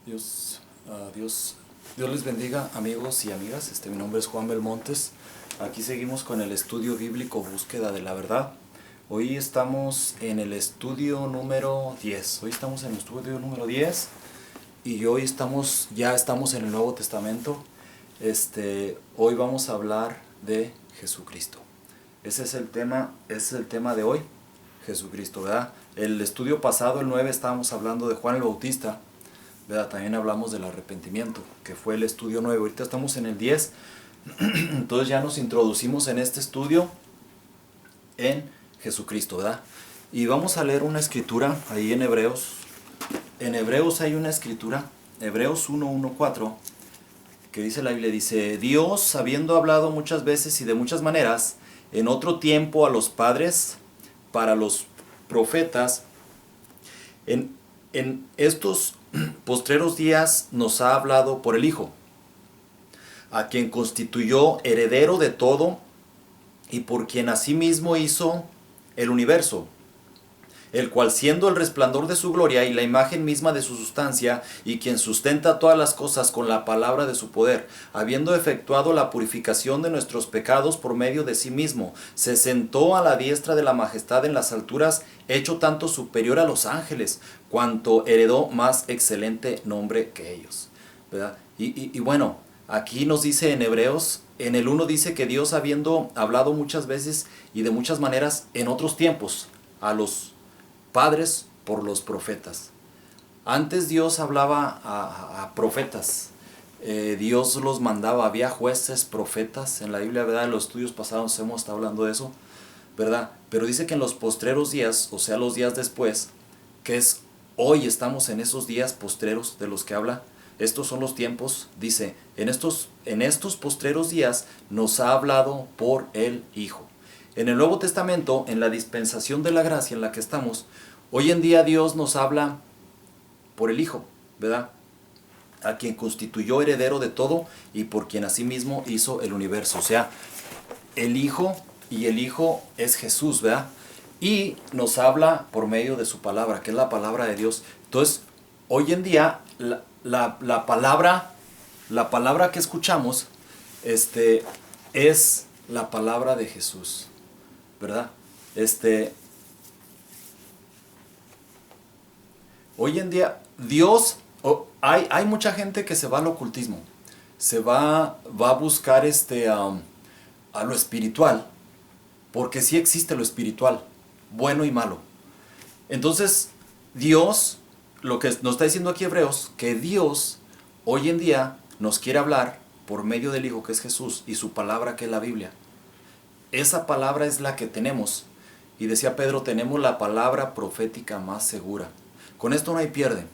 Dios, Dios les bendiga, amigos y amigas. Mi nombre es Juan Belmontes. Aquí seguimos con el estudio bíblico Búsqueda de la Verdad. Hoy estamos en el estudio número 10. Hoy estamos en el estudio número 10 y hoy ya estamos en el Nuevo Testamento. Hoy vamos a hablar de Jesucristo. Ese es el tema de hoy, Jesucristo, ¿verdad? El estudio pasado, el 9, estábamos hablando de Juan el Bautista, ¿verdad? También hablamos del arrepentimiento, que fue el estudio 9. Ahorita estamos en el 10. Entonces ya nos introducimos en este estudio en Jesucristo, ¿verdad? Y vamos a leer una escritura ahí en Hebreos. En Hebreos hay una escritura, Hebreos 1:1-4, que dice la Biblia, dice: Dios, habiendo hablado muchas veces y de muchas maneras, en otro tiempo a los padres, para los profetas, en estos postreros días nos ha hablado por el Hijo, a quien constituyó heredero de todo y por quien asimismo hizo el universo, el cual, siendo el resplandor de su gloria y la imagen misma de su sustancia, y quien sustenta todas las cosas con la palabra de su poder, habiendo efectuado la purificación de nuestros pecados por medio de sí mismo, se sentó a la diestra de la majestad en las alturas, hecho tanto superior a los ángeles, cuanto heredó más excelente nombre que ellos, ¿verdad? Y bueno, aquí nos dice en Hebreos, en el 1 dice que Dios, habiendo hablado muchas veces y de muchas maneras en otros tiempos a los padres por los profetas. Antes Dios hablaba a profetas, Dios los mandaba, había jueces, profetas en la Biblia, ¿verdad? En los estudios pasados hemos estado hablando de eso, ¿verdad? Pero dice que en los postreros días, o sea, los días después, que es hoy, estamos en esos días postreros de los que habla. Estos son los tiempos, dice, en estos postreros días nos ha hablado por el Hijo. En el Nuevo Testamento, en la dispensación de la gracia en la que estamos, hoy en día Dios nos habla por el Hijo, ¿verdad? A quien constituyó heredero de todo y por quien asimismo hizo el universo. O sea, el Hijo, y el Hijo es Jesús, ¿verdad? Y nos habla por medio de su palabra, que es la palabra de Dios. Entonces, hoy en día, la palabra que escuchamos es la palabra de Jesús, ¿verdad? Hoy en día, Dios, hay mucha gente que se va al ocultismo, va a buscar a lo espiritual, porque sí existe lo espiritual, bueno y malo. Entonces, Dios, lo que nos está diciendo aquí Hebreos, que Dios hoy en día nos quiere hablar por medio del Hijo, que es Jesús, y su palabra, que es la Biblia. Esa palabra es la que tenemos. Y decía Pedro, tenemos la palabra profética más segura. Con esto no hay pierde.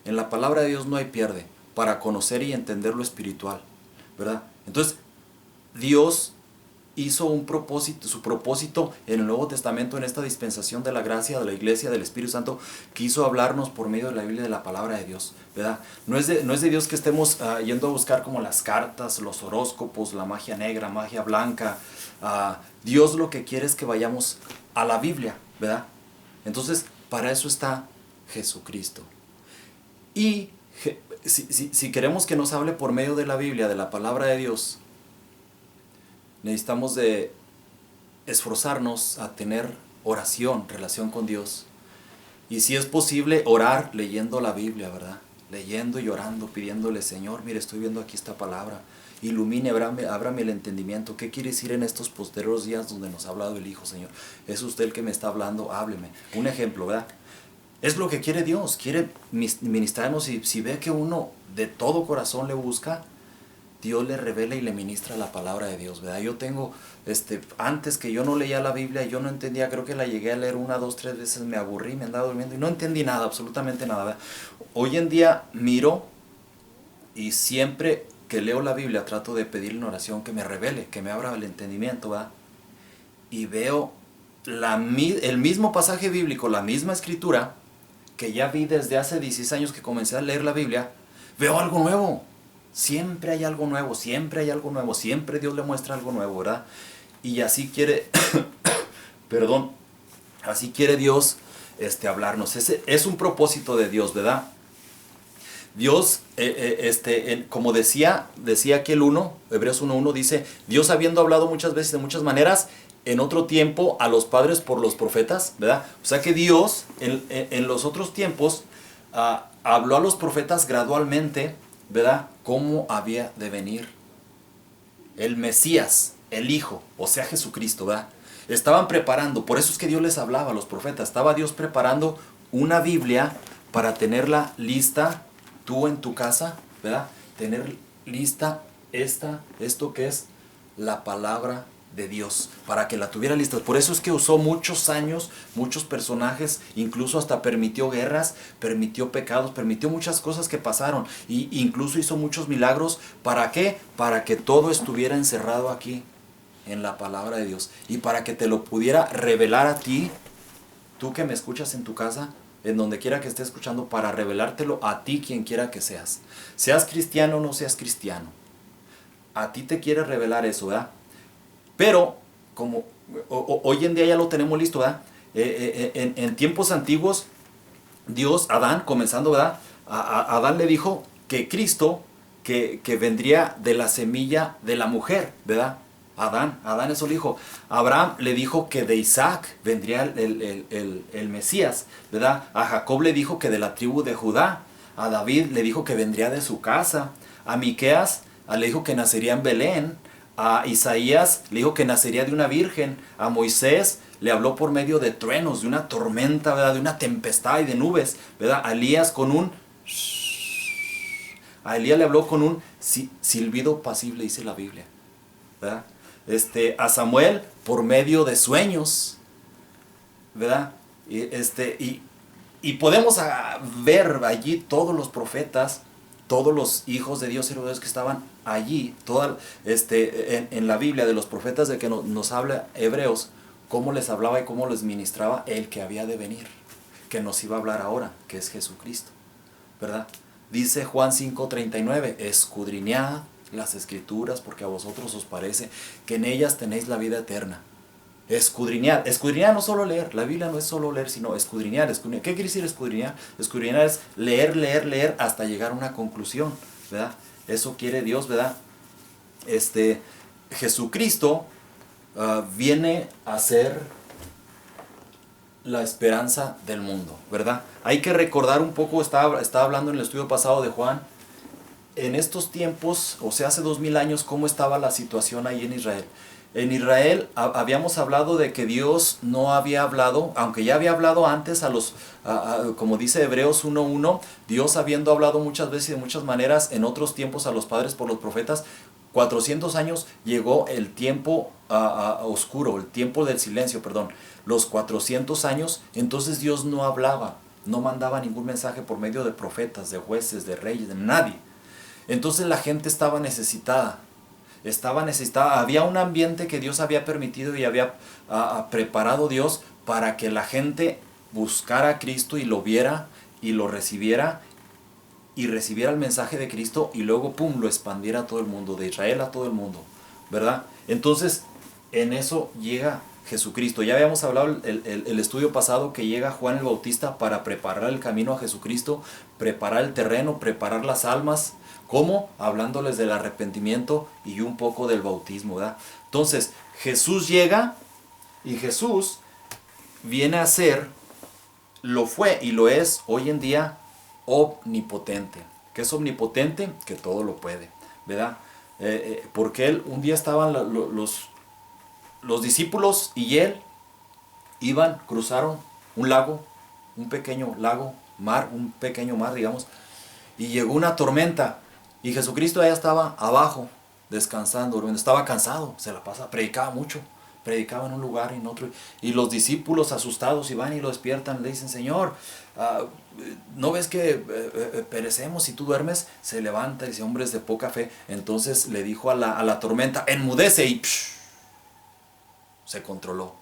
En la palabra de Dios no hay pierde para conocer y entender lo espiritual, ¿verdad? Entonces, Dios hizo su propósito en el Nuevo Testamento, en esta dispensación de la gracia, de la iglesia, del Espíritu Santo, quiso hablarnos por medio de la Biblia, de la palabra de Dios, ¿verdad? No es de Dios que estemos yendo a buscar como las cartas, los horóscopos, la magia negra, magia blanca. Dios lo que quiere es que vayamos a la Biblia, ¿verdad? Entonces, para eso está Jesucristo. Y si queremos que nos hable por medio de la Biblia, de la palabra de Dios, necesitamos de esforzarnos a tener oración, relación con Dios. Y si es posible, orar leyendo la Biblia, ¿verdad? Leyendo y orando, pidiéndole: Señor, mire, estoy viendo aquí esta palabra. Ilumine, ábrame el entendimiento. ¿Qué quiere decir en estos posteriores días donde nos ha hablado el Hijo, Señor? Es usted el que me está hablando, hábleme. Un ejemplo, ¿verdad? Es lo que quiere Dios, quiere ministrarnos, y si ve que uno de todo corazón le busca, Dios le revela y le ministra la palabra de Dios, ¿verdad? Yo tengo, antes que yo no leía la Biblia, yo no entendía, creo que la llegué a leer 1, 2, 3 veces, me aburrí, me andaba durmiendo y no entendí nada, absolutamente nada, ¿verdad? Hoy en día miro, y siempre que leo la Biblia trato de pedirle en oración que me revele, que me abra el entendimiento, ¿verdad? Y veo el mismo pasaje bíblico, la misma escritura, que ya vi desde hace 16 años que comencé a leer la Biblia, veo algo nuevo. Siempre hay algo nuevo, siempre hay algo nuevo, siempre Dios le muestra algo nuevo, ¿verdad? Y así quiere, perdón, así quiere Dios hablarnos. Ese es un propósito de Dios, ¿verdad? Dios, como decía aquí el 1, Hebreos 1:1 dice, Dios habiendo hablado muchas veces de muchas maneras, en otro tiempo a los padres por los profetas, ¿verdad? O sea que Dios en los otros tiempos habló a los profetas gradualmente, ¿verdad? Cómo había de venir el Mesías, el Hijo, o sea Jesucristo, ¿verdad? Estaban preparando, por eso es que Dios les hablaba a los profetas, estaba Dios preparando una Biblia para tenerla lista tú en tu casa, ¿verdad? Tener lista esto que es la palabra de Dios, para que la tuviera lista. Por eso es que usó muchos años, muchos personajes, incluso hasta permitió guerras, permitió pecados, permitió muchas cosas que pasaron, y incluso hizo muchos milagros. ¿Para qué? Para que todo estuviera encerrado aquí, en la palabra de Dios, y para que te lo pudiera revelar a ti, tú que me escuchas en tu casa, en donde quiera que estés escuchando, para revelártelo a ti, quien quiera que seas. Seas cristiano o no seas cristiano, a ti te quiere revelar eso, ¿verdad? Pero, como hoy en día ya lo tenemos listo, ¿verdad? En tiempos antiguos, Dios, Adán, comenzando, ¿verdad? Adán le dijo que Cristo, que vendría de la semilla de la mujer, ¿verdad? Adán eso le dijo. Abraham le dijo que de Isaac vendría el Mesías, ¿verdad? A Jacob le dijo que de la tribu de Judá. A David le dijo que vendría de su casa. A Miqueas le dijo que nacería en Belén. A Isaías le dijo que nacería de una virgen. A Moisés le habló por medio de truenos, de una tormenta, ¿verdad? De una tempestad y de nubes, ¿verdad? A Elías a Elías le habló con un silbido pasible, dice la Biblia, ¿verdad? A Samuel por medio de sueños, ¿verdad? Y podemos ver allí todos los profetas, todos los hijos de Dios y los que estaban allí, en la Biblia de los profetas de que nos habla Hebreos, cómo les hablaba y cómo les ministraba el que había de venir, que nos iba a hablar ahora, que es Jesucristo, ¿verdad? Dice Juan 5:39, escudriñad las escrituras porque a vosotros os parece que en ellas tenéis la vida eterna. Escudriñar no solo leer, la Biblia no es solo leer, sino escudriñar. ¿Qué quiere decir escudriñar? Escudriñar es leer hasta llegar a una conclusión, ¿verdad? Eso quiere Dios, ¿verdad? Jesucristo viene a ser la esperanza del mundo, ¿verdad? Hay que recordar un poco, estaba hablando en el estudio pasado de Juan, en estos tiempos, o sea, hace 2000 años, cómo estaba la situación ahí en Israel. En Israel habíamos hablado de que Dios no había hablado, aunque ya había hablado antes como dice Hebreos 1:1, Dios habiendo hablado muchas veces y de muchas maneras en otros tiempos a los padres por los profetas. 400 años llegó el tiempo oscuro, el tiempo del silencio, perdón. Los 400 años, entonces Dios no hablaba, no mandaba ningún mensaje por medio de profetas, de jueces, de reyes, de nadie. Entonces la gente estaba necesitada, había un ambiente que Dios había permitido y había preparado Dios para que la gente buscara a Cristo y lo viera y lo recibiera y recibiera el mensaje de Cristo y luego pum, lo expandiera a todo el mundo, de Israel a todo el mundo, ¿verdad? Entonces en eso llega Jesucristo. Ya habíamos hablado el estudio pasado que llega Juan el Bautista para preparar el camino a Jesucristo, preparar el terreno, preparar las almas. ¿Cómo? Hablándoles del arrepentimiento y un poco del bautismo, ¿verdad? Entonces Jesús llega y Jesús viene a ser, lo fue y lo es hoy en día, omnipotente. ¿Qué es omnipotente? Que todo lo puede, ¿verdad? Porque él, un día estaban los discípulos y él cruzaron un lago, un pequeño lago, un pequeño mar, digamos, y llegó una tormenta y Jesucristo allá estaba abajo, descansando, durmiendo, estaba cansado, se la pasa, predicaba mucho, predicaba en un lugar y en otro, y los discípulos asustados y van y lo despiertan, le dicen, Señor, ¿no ves que perecemos si tú duermes? Se levanta y dice, hombres de poca fe. Entonces le dijo a la tormenta, enmudece, y se controló,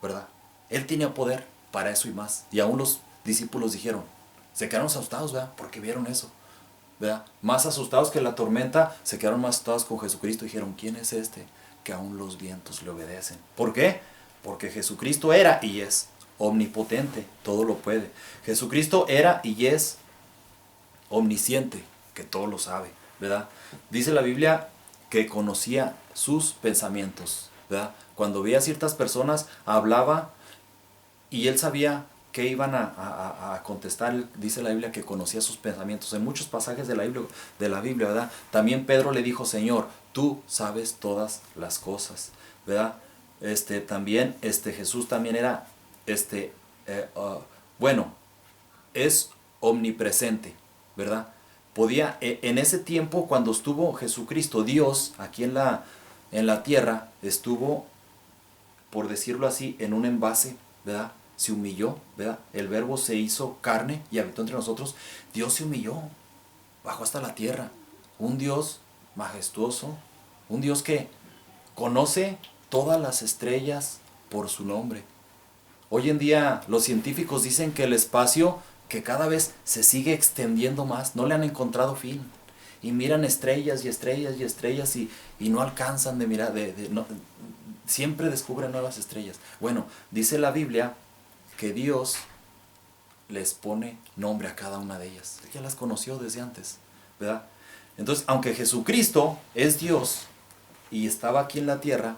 ¿verdad? Él tenía poder para eso y más, y aún los discípulos dijeron, se quedaron asustados, ¿verdad? Porque vieron eso, ¿verdad? Más asustados que la tormenta, se quedaron más asustados con Jesucristo. Dijeron, ¿quién es este que aún los vientos le obedecen? ¿Por qué? Porque Jesucristo era y es omnipotente, todo lo puede. Jesucristo era y es omnisciente, que todo lo sabe, ¿verdad? Dice la Biblia que conocía sus pensamientos, ¿verdad? Cuando veía a ciertas personas, hablaba y él sabía que iban a contestar. Dice la Biblia que conocía sus pensamientos. En muchos pasajes de la Biblia, ¿verdad? También Pedro le dijo, Señor, tú sabes todas las cosas, ¿verdad? También Jesús también era, bueno, es omnipresente, ¿verdad? Podía, en ese tiempo cuando estuvo Jesucristo, Dios, aquí en la tierra, estuvo, por decirlo así, en un envase, ¿verdad? Se humilló, ¿verdad? El verbo se hizo carne y habitó entre nosotros. Dios se humilló, bajó hasta la tierra. Un Dios majestuoso, un Dios que conoce todas las estrellas por su nombre. Hoy en día los científicos dicen que el espacio, que cada vez se sigue extendiendo más, no le han encontrado fin. Y miran estrellas y estrellas y estrellas y no alcanzan de mirar, no, siempre descubren nuevas estrellas. Bueno, dice la Biblia que Dios les pone nombre a cada una de ellas. Él ya las conoció desde antes, ¿verdad? Entonces, aunque Jesucristo es Dios y estaba aquí en la tierra,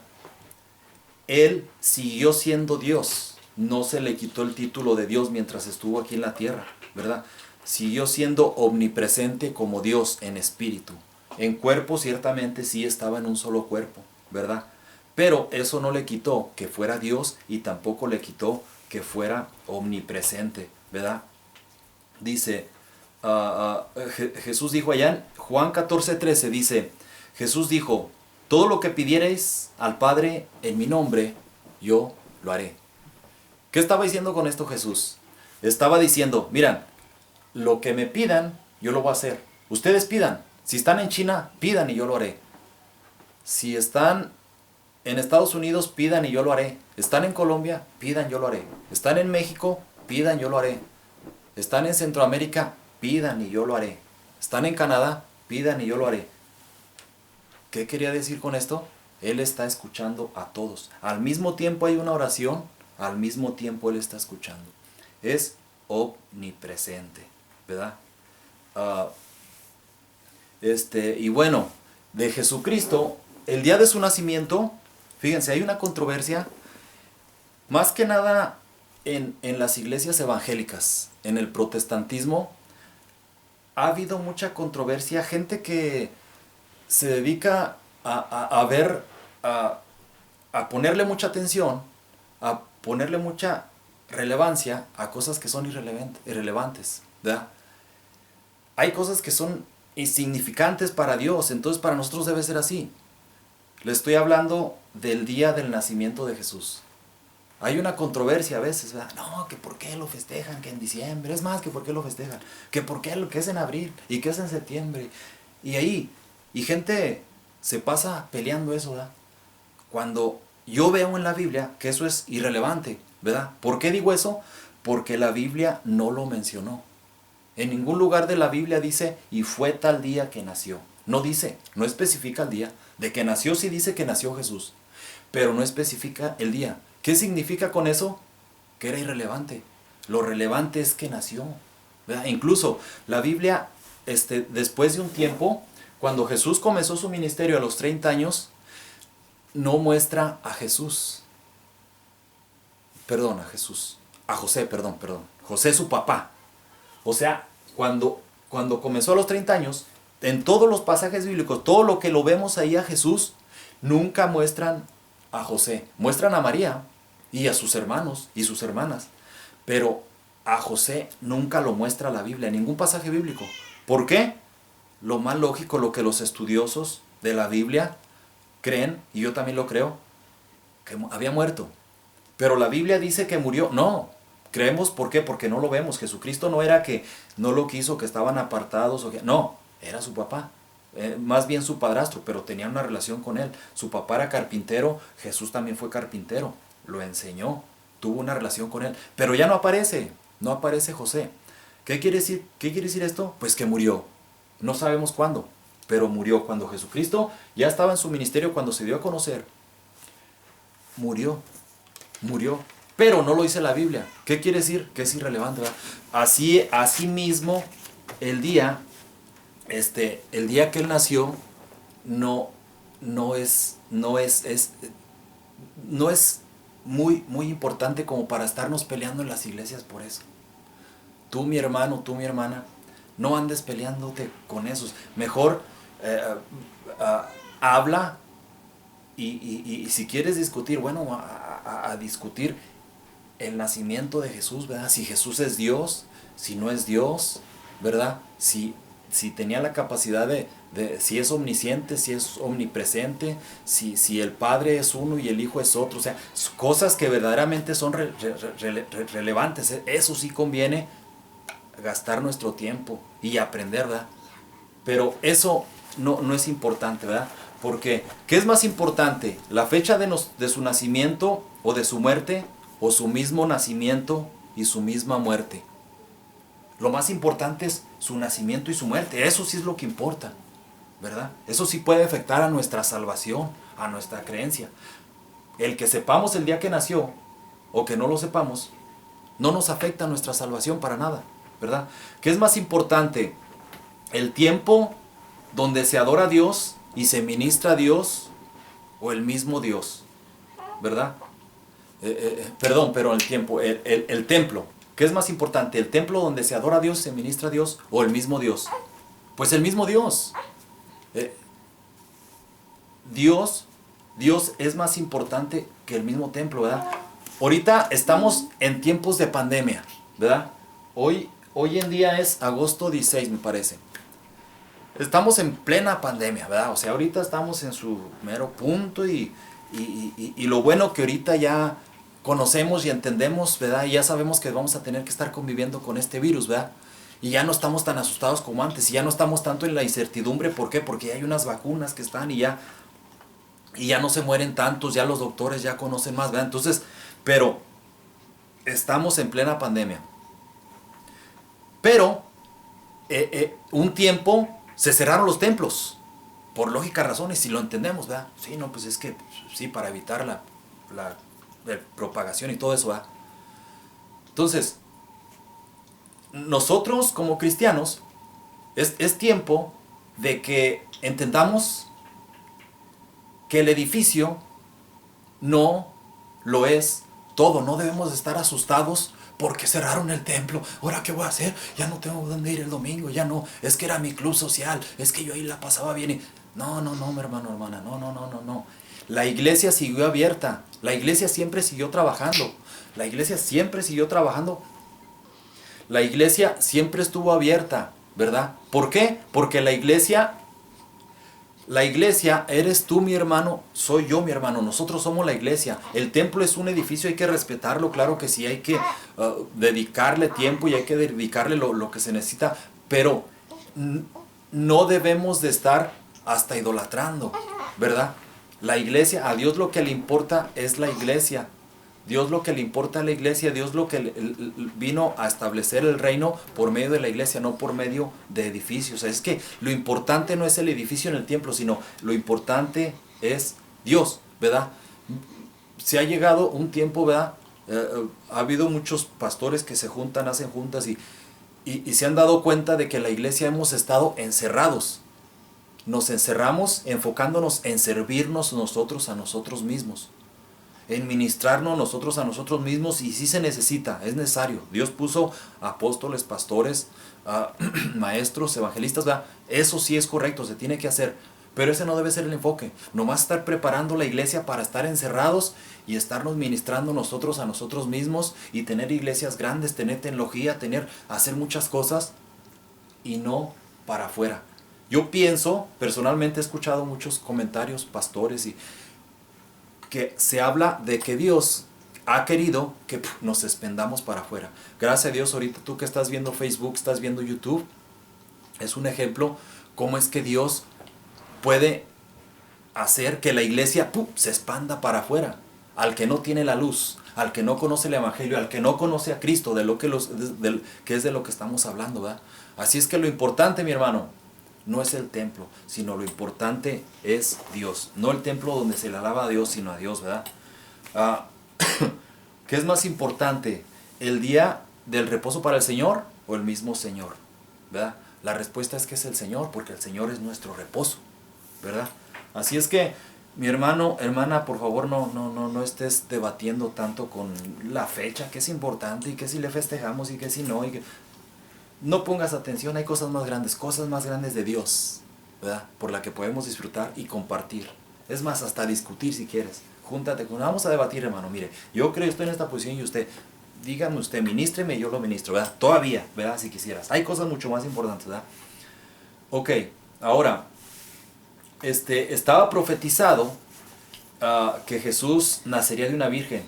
Él siguió siendo Dios. No se le quitó el título de Dios mientras estuvo aquí en la tierra, ¿verdad? Siguió siendo omnipresente como Dios en espíritu. En cuerpo ciertamente sí estaba en un solo cuerpo, ¿verdad? Pero eso no le quitó que fuera Dios y tampoco le quitó que fuera omnipresente, ¿verdad? Dice, Jesús dijo allá en Juan 14:13, dice, Jesús dijo, todo lo que pidiereis al Padre en mi nombre, yo lo haré. ¿Qué estaba diciendo con esto Jesús? Estaba diciendo, miran, lo que me pidan, yo lo voy a hacer. Ustedes pidan. Si están en China, pidan y yo lo haré. Si están en Estados Unidos, pidan y yo lo haré. Están en Colombia, pidan, yo lo haré. Están en México, pidan, yo lo haré. Están en Centroamérica, pidan y yo lo haré. Están en Canadá, pidan y yo lo haré. ¿Qué quería decir con esto? Él está escuchando a todos. Al mismo tiempo hay una oración, al mismo tiempo Él está escuchando. Es omnipresente, ¿verdad? Y bueno, de Jesucristo, el día de su nacimiento, fíjense, hay una controversia, más que nada en las iglesias evangélicas, en el protestantismo, ha habido mucha controversia, gente que se dedica a ver, a ponerle mucha atención, a ponerle mucha relevancia a cosas que son irrelevantes, ¿verdad? Hay cosas que son insignificantes para Dios, entonces para nosotros debe ser así. Le estoy hablando del día del nacimiento de Jesús. Hay una controversia a veces, ¿verdad? No, que por qué lo festejan, que en diciembre, es más, que por qué lo festejan, que por qué lo que es en abril y que es en septiembre. Y gente se pasa peleando eso, ¿verdad? Cuando yo veo en la Biblia que eso es irrelevante, ¿verdad? ¿Por qué digo eso? Porque la Biblia no lo mencionó. En ningún lugar de la Biblia dice, y fue tal día que nació. No dice, no especifica el día. De que nació sí dice que nació Jesús, pero no especifica el día. ¿Qué significa con eso? Que era irrelevante. Lo relevante es que nació, ¿verdad? Incluso la Biblia, después de un tiempo, cuando Jesús comenzó su ministerio a los 30 años, no muestra a Jesús. Perdón, a Jesús. A José, perdón. José su papá. O sea, cuando comenzó a los 30 años, en todos los pasajes bíblicos, todo lo que lo vemos ahí a Jesús, nunca muestran a José. Muestran a María y a sus hermanos y sus hermanas. Pero a José nunca lo muestra la Biblia, en ningún pasaje bíblico. ¿Por qué? Lo más lógico, lo que los estudiosos de la Biblia creen, y yo también lo creo, que había muerto. Pero la Biblia dice que murió. No, creemos, ¿por qué? Porque no lo vemos. Jesucristo no era que no lo quiso, que estaban apartados, no, era su papá. Más bien su padrastro, pero tenía una relación con él. Su papá era carpintero, Jesús también fue carpintero, lo enseñó, tuvo una relación con él, pero ya no aparece José. ¿Qué quiere decir esto? Pues que murió. No sabemos cuándo, pero murió. Cuando Jesucristo ya estaba en su ministerio, cuando se dio a conocer, murió. Pero no lo dice la Biblia. ¿Qué quiere decir? Que es irrelevante, ¿verdad? Así mismo, el día, el día que Él nació, no es muy, muy importante como para estarnos peleando en las iglesias por eso. Tú, mi hermano, tú, mi hermana, no andes peleándote con esos. Mejor habla y si quieres discutir, bueno, a discutir el nacimiento de Jesús, ¿verdad? Si Jesús es Dios, si no es Dios, ¿verdad? Si tenía la capacidad si es omnisciente, si es omnipresente, si el Padre es uno y el Hijo es otro, o sea, cosas que verdaderamente son relevantes. Eso sí conviene gastar nuestro tiempo y aprender, ¿verdad? Pero eso no es importante, ¿verdad? Porque, ¿qué es más importante? ¿La fecha de su nacimiento o de su muerte? ¿O su mismo nacimiento y su misma muerte? Lo más importante es su nacimiento y su muerte. Eso sí es lo que importa, ¿verdad? Eso sí puede afectar a nuestra salvación, a nuestra creencia. El que sepamos el día que nació o que no lo sepamos, no nos afecta a nuestra salvación para nada, ¿verdad? ¿Qué es más importante? ¿El tiempo donde se adora a Dios y se ministra a Dios o el mismo Dios? ¿Verdad? Perdón, pero el tiempo, el templo. ¿Qué es más importante? ¿El templo donde se adora a Dios, se ministra a Dios o el mismo Dios? Pues el mismo Dios. Dios es más importante que el mismo templo, ¿verdad? Ahorita estamos en tiempos de pandemia, ¿verdad? Hoy en día es agosto 16, me parece. Estamos en plena pandemia, ¿verdad? O sea, ahorita estamos en su mero punto y lo bueno que ahorita ya conocemos y entendemos, ¿verdad? Y ya sabemos que vamos a tener que estar conviviendo con este virus, ¿verdad? Y ya no estamos tan asustados como antes, y ya no estamos tanto en la incertidumbre. ¿Por qué? Porque ya hay unas vacunas que están y ya no se mueren tantos, ya los doctores ya conocen más, ¿verdad? Entonces, pero estamos en plena pandemia. Pero, un tiempo se cerraron los templos, por lógicas razones, si lo entendemos, ¿verdad? Sí, no, pues es que, sí, para evitar la propagación y todo eso, ¿verdad? Entonces, nosotros como cristianos, es tiempo de que entendamos que el edificio no lo es todo. No debemos estar asustados porque cerraron el templo. ¿Ahora qué voy a hacer? Ya no tengo dónde ir el domingo, ya no. Es que era mi club social, es que yo ahí la pasaba bien. No, mi hermano, hermana, no. La iglesia siguió abierta. La iglesia siempre siguió trabajando. La iglesia siempre siguió trabajando. La iglesia siempre estuvo abierta, ¿verdad? ¿Por qué? Porque la iglesia eres tú, mi hermano, soy yo, mi hermano. Nosotros somos la iglesia. El templo es un edificio, hay que respetarlo, claro que sí, hay que dedicarle tiempo y hay que dedicarle lo que se necesita, pero no debemos de estar hasta idolatrando, ¿verdad? La iglesia, a Dios lo que le importa es la iglesia. Dios lo que le importa a la iglesia, Dios lo que vino a establecer el reino por medio de la iglesia, no por medio de edificios. O sea, es que lo importante no es el edificio en el templo, sino lo importante es Dios, ¿verdad? Se ha llegado un tiempo, ¿verdad? Ha habido muchos pastores que se juntan, hacen juntas y se han dado cuenta de que la iglesia hemos estado encerrados. Nos encerramos enfocándonos en servirnos nosotros a nosotros mismos, en ministrarnos nosotros a nosotros mismos, y sí se necesita, es necesario. Dios puso apóstoles, pastores, maestros, evangelistas, ¿verdad? Eso sí es correcto, se tiene que hacer, pero ese no debe ser el enfoque. Nomás estar preparando la iglesia para estar encerrados y estarnos ministrando nosotros a nosotros mismos y tener iglesias grandes, tener tecnología, hacer muchas cosas y no para afuera. Yo pienso, personalmente he escuchado muchos comentarios, pastores, y que se habla de que Dios ha querido que nos expandamos para afuera. Gracias a Dios, ahorita tú que estás viendo Facebook, estás viendo YouTube, es un ejemplo cómo es que Dios puede hacer que la iglesia se expanda para afuera. Al que no tiene la luz, al que no conoce el evangelio, al que no conoce a Cristo, que es de lo que estamos hablando, ¿verdad? Así es que lo importante, mi hermano, no es el templo, sino lo importante es Dios. No el templo donde se le alaba a Dios, sino a Dios, ¿verdad? ¿Qué es más importante? ¿El día del reposo para el Señor o el mismo Señor? ¿Verdad? La respuesta es que es el Señor, porque el Señor es nuestro reposo, ¿verdad? Así es que, mi hermano, hermana, por favor no estés debatiendo tanto con la fecha, que es importante, y que si le festejamos y que si no, y que no pongas atención. Hay cosas más grandes de Dios, ¿verdad? Por la que podemos disfrutar y compartir. Es más, hasta discutir si quieres. Júntate vamos a debatir, hermano. Mire, yo creo que estoy en esta posición y usted, dígame usted, ministreme y yo lo ministro, ¿verdad? Todavía, ¿verdad? Si quisieras. Hay cosas mucho más importantes, ¿verdad? Ok, ahora, estaba profetizado que Jesús nacería de una virgen,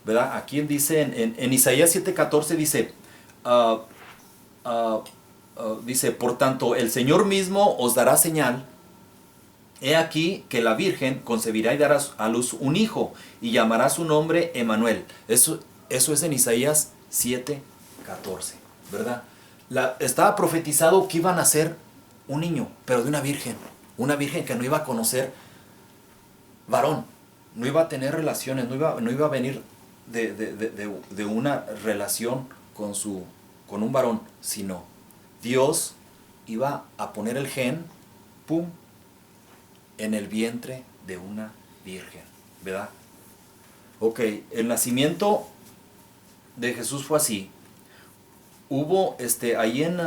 ¿verdad? Aquí dice, en Isaías 7:14 dice, dice, por tanto, el Señor mismo os dará señal. He aquí que la Virgen concebirá y dará a luz un hijo, y llamará su nombre Emmanuel. Eso es en Isaías 7:14, ¿verdad? Estaba profetizado que iba a nacer un niño, pero de una virgen que no iba a conocer varón, no iba a tener relaciones, no iba a venir de una relación con un varón, sino Dios iba a poner el gen, pum, en el vientre de una virgen, ¿verdad? Ok, el nacimiento de Jesús fue así. Hubo, ahí en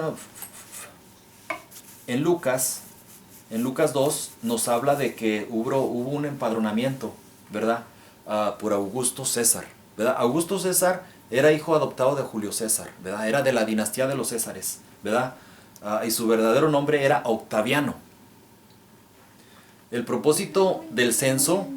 Lucas 2 nos habla de que hubo un empadronamiento, ¿verdad? Por Augusto César, ¿verdad? Augusto César era hijo adoptado de Julio César, ¿verdad? Era de la dinastía de los Césares, ¿verdad? Y su verdadero nombre era Octaviano. El propósito del censo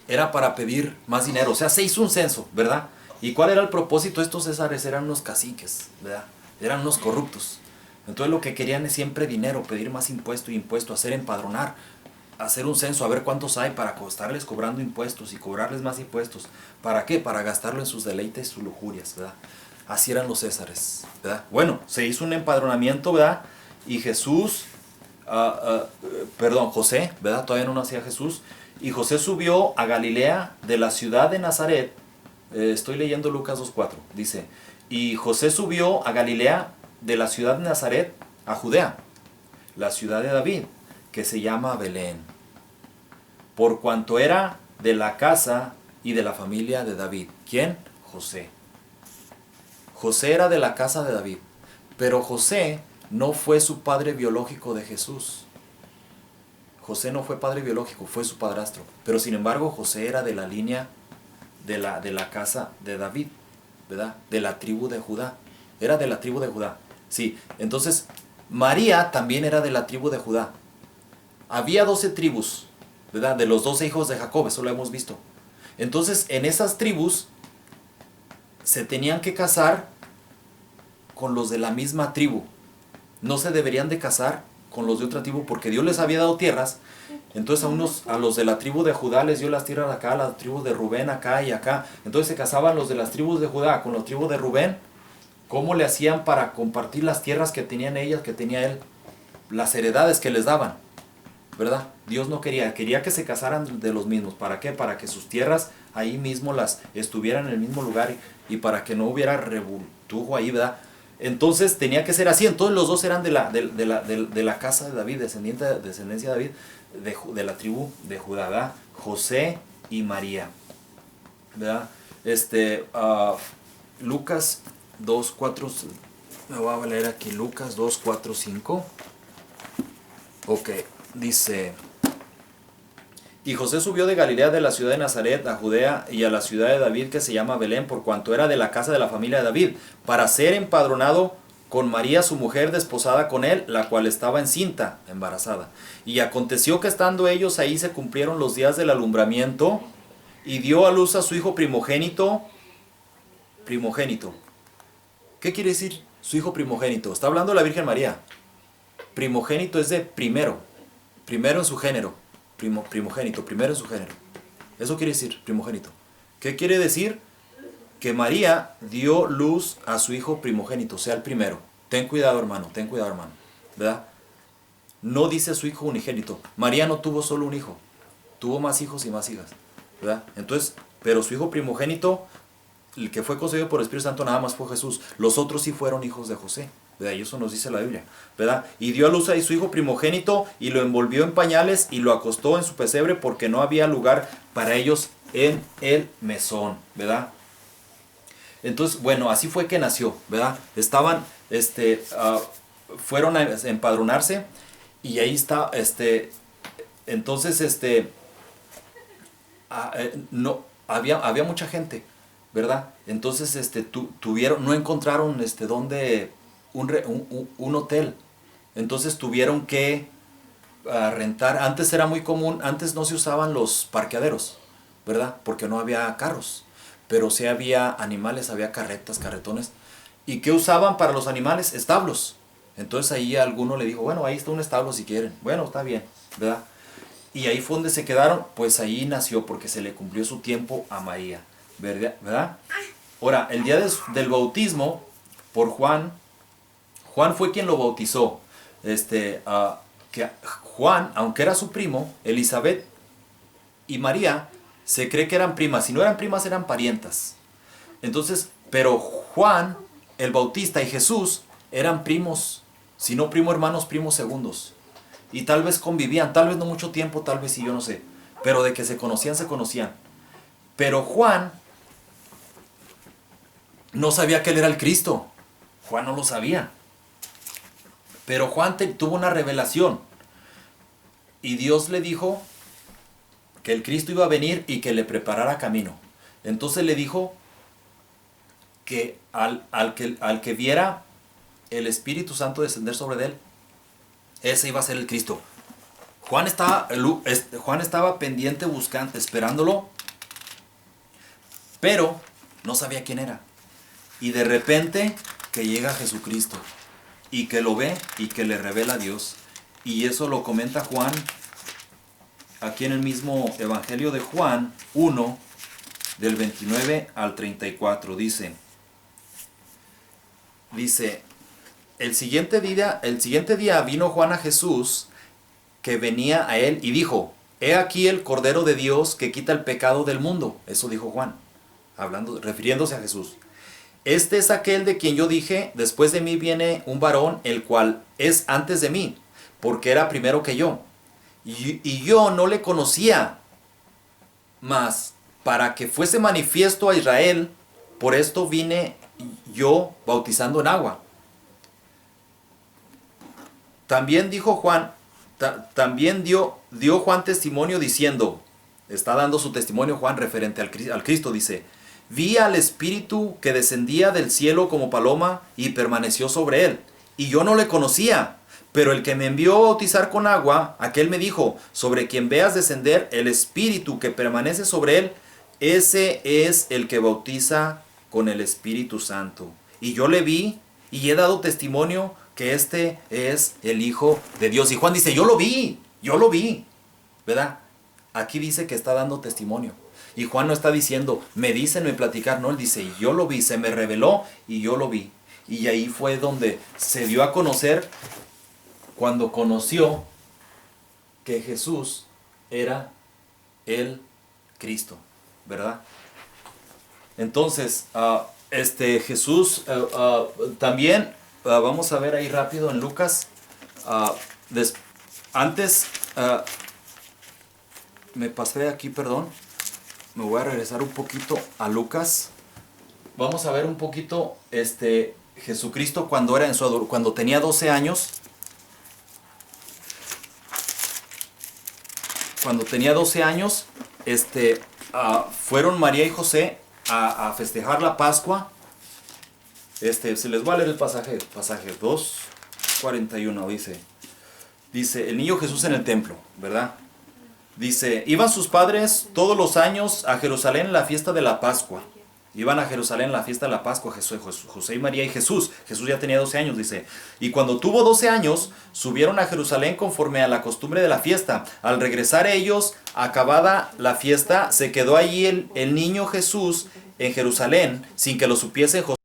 era para pedir más dinero, o sea, se hizo un censo, ¿verdad? ¿Y cuál era el propósito? Estos Césares eran unos caciques, ¿verdad? Eran unos corruptos. Entonces lo que querían es siempre dinero, pedir más impuesto, hacer empadronar, hacer un censo, a ver cuántos hay para estarles cobrando impuestos y cobrarles más impuestos. ¿Para qué? Para gastarlo en sus deleites y sus lujurias, ¿verdad? Así eran los Césares, ¿verdad? Bueno, se hizo un empadronamiento, ¿verdad? Y José, ¿verdad? Todavía no nacía Jesús. Y José subió a Galilea de la ciudad de Nazaret. Estoy leyendo Lucas 2:4. Dice, y José subió a Galilea de la ciudad de Nazaret a Judea, la ciudad de David, que se llama Belén, por cuanto era de la casa y de la familia de David. ¿Quién? José. José era de la casa de David, pero José no fue su padre biológico de Jesús. José no fue padre biológico, fue su padrastro. Pero sin embargo, José era de la línea de la casa de David, ¿verdad? De la tribu de Judá. Era de la tribu de Judá. Sí, entonces María también era de la tribu de Judá. Había 12 tribus, ¿verdad? De los 12 hijos de Jacob, eso lo hemos visto. Entonces, en esas tribus se tenían que casar con los de la misma tribu. No se deberían de casar con los de otra tribu porque Dios les había dado tierras. Entonces a los de la tribu de Judá les dio las tierras acá, a la tribu de Rubén acá y acá. Entonces se casaban los de las tribus de Judá con los tribus de Rubén. ¿Cómo le hacían para compartir las tierras que tenían ellas, que tenía él? Las heredades que les daban, ¿verdad? Dios no quería que se casaran de los mismos. ¿Para qué? Para que sus tierras ahí mismo las estuvieran en el mismo lugar y para que no hubiera revoltujo ahí, ¿verdad? Entonces tenía que ser así. Entonces los dos eran de la casa de David, descendencia de David, de la tribu de Judá, ¿verdad? José y María, ¿verdad? Lucas 2:4, me voy a leer aquí Lucas 2:4-5. Ok, dice, y José subió de Galilea de la ciudad de Nazaret a Judea y a la ciudad de David que se llama Belén, por cuanto era de la casa de la familia de David, para ser empadronado con María su mujer desposada con él, la cual estaba encinta, embarazada. Y aconteció que estando ellos ahí se cumplieron los días del alumbramiento y dio a luz a su hijo primogénito. ¿Qué quiere decir su hijo primogénito? Está hablando de la Virgen María. Primogénito es de primero en su género. Primogénito, primero en su género. Eso quiere decir primogénito. ¿Qué quiere decir? Que María dio luz a su hijo primogénito, o sea, el primero. Ten cuidado, hermano, ¿verdad? No dice su hijo unigénito. María no tuvo solo un hijo, tuvo más hijos y más hijas, ¿verdad? Entonces, pero su hijo primogénito, el que fue concebido por el Espíritu Santo, nada más fue Jesús. Los otros sí fueron hijos de José, ¿verdad? Y eso nos dice la Biblia, ¿verdad? Y dio a luz a su hijo primogénito y lo envolvió en pañales y lo acostó en su pesebre porque no había lugar para ellos en el mesón, ¿verdad? Entonces, bueno, así fue que nació, ¿verdad? Estaban, fueron a empadronarse y ahí está, entonces, no, había mucha gente, ¿verdad? Entonces, no encontraron, dónde, un hotel. Entonces tuvieron que rentar. Antes era muy común, antes no se usaban los parqueaderos, ¿verdad? Porque no había carros, pero sí había animales, había carretas, carretones. ¿Y qué usaban para los animales? Establos. Entonces ahí alguno le dijo, bueno, ahí está un establo si quieren. Bueno, está bien, ¿verdad? Y ahí fue donde se quedaron, pues ahí nació porque se le cumplió su tiempo a María, ¿verdad? Ahora, el día del bautismo por Juan, Juan fue quien lo bautizó. Que Juan, aunque era su primo, Elizabeth y María, se cree que eran primas. Si no eran primas, eran parientas. Entonces, pero Juan, el Bautista y Jesús eran primos. Si no primo hermanos, primos segundos. Y tal vez convivían, tal vez no mucho tiempo, tal vez sí, yo no sé. Pero de que se conocían, se conocían. Pero Juan no sabía que él era el Cristo. Juan no lo sabía. Pero Juan tuvo una revelación. Y Dios le dijo que el Cristo iba a venir y que le preparara camino. Entonces le dijo que al que viera el Espíritu Santo descender sobre él, ese iba a ser el Cristo. Juan estaba pendiente, buscando, esperándolo, pero no sabía quién era. Y de repente que llega Jesucristo y que lo ve y que le revela a Dios. Y eso lo comenta Juan aquí en el mismo Evangelio de Juan 1, del 29 al 34. Dice, el siguiente día vino Juan a Jesús, que venía a él, y dijo, he aquí el Cordero de Dios que quita el pecado del mundo. Eso dijo Juan, refiriéndose a Jesús. Este es aquel de quien yo dije, después de mí viene un varón, el cual es antes de mí, porque era primero que yo. Y yo no le conocía, mas para que fuese manifiesto a Israel, por esto vine yo bautizando en agua. También dijo Juan, también dio Juan testimonio diciendo, está dando su testimonio Juan referente al Cristo, dice, vi al Espíritu que descendía del cielo como paloma y permaneció sobre él, y yo no le conocía, pero el que me envió a bautizar con agua, aquel me dijo, sobre quien veas descender el Espíritu que permanece sobre él, ese es el que bautiza con el Espíritu Santo. Y yo le vi y he dado testimonio que este es el Hijo de Dios. Y Juan dice, yo lo vi, ¿verdad? Aquí dice que está dando testimonio. Y Juan no está diciendo, me dicen, me platicar, no, él dice, yo lo vi, se me reveló y yo lo vi. Y ahí fue donde se dio a conocer, cuando conoció que Jesús era el Cristo, ¿verdad? Entonces, Jesús también, vamos a ver ahí rápido en Lucas, me pasé aquí, perdón, me voy a regresar un poquito a Lucas. Vamos a ver un poquito Jesucristo cuando tenía 12 años. Cuando tenía 12 años, fueron María y José a festejar la Pascua. Se les va a leer el pasaje 2:41, dice, el niño Jesús en el templo, ¿verdad? Dice, iban sus padres todos los años a Jerusalén en la fiesta de la Pascua. Iban a Jerusalén en la fiesta de la Pascua, José y María y Jesús. Jesús ya tenía 12 años, dice. Y cuando tuvo 12 años, subieron a Jerusalén conforme a la costumbre de la fiesta. Al regresar ellos, acabada la fiesta, se quedó allí el niño Jesús en Jerusalén, sin que lo supiese José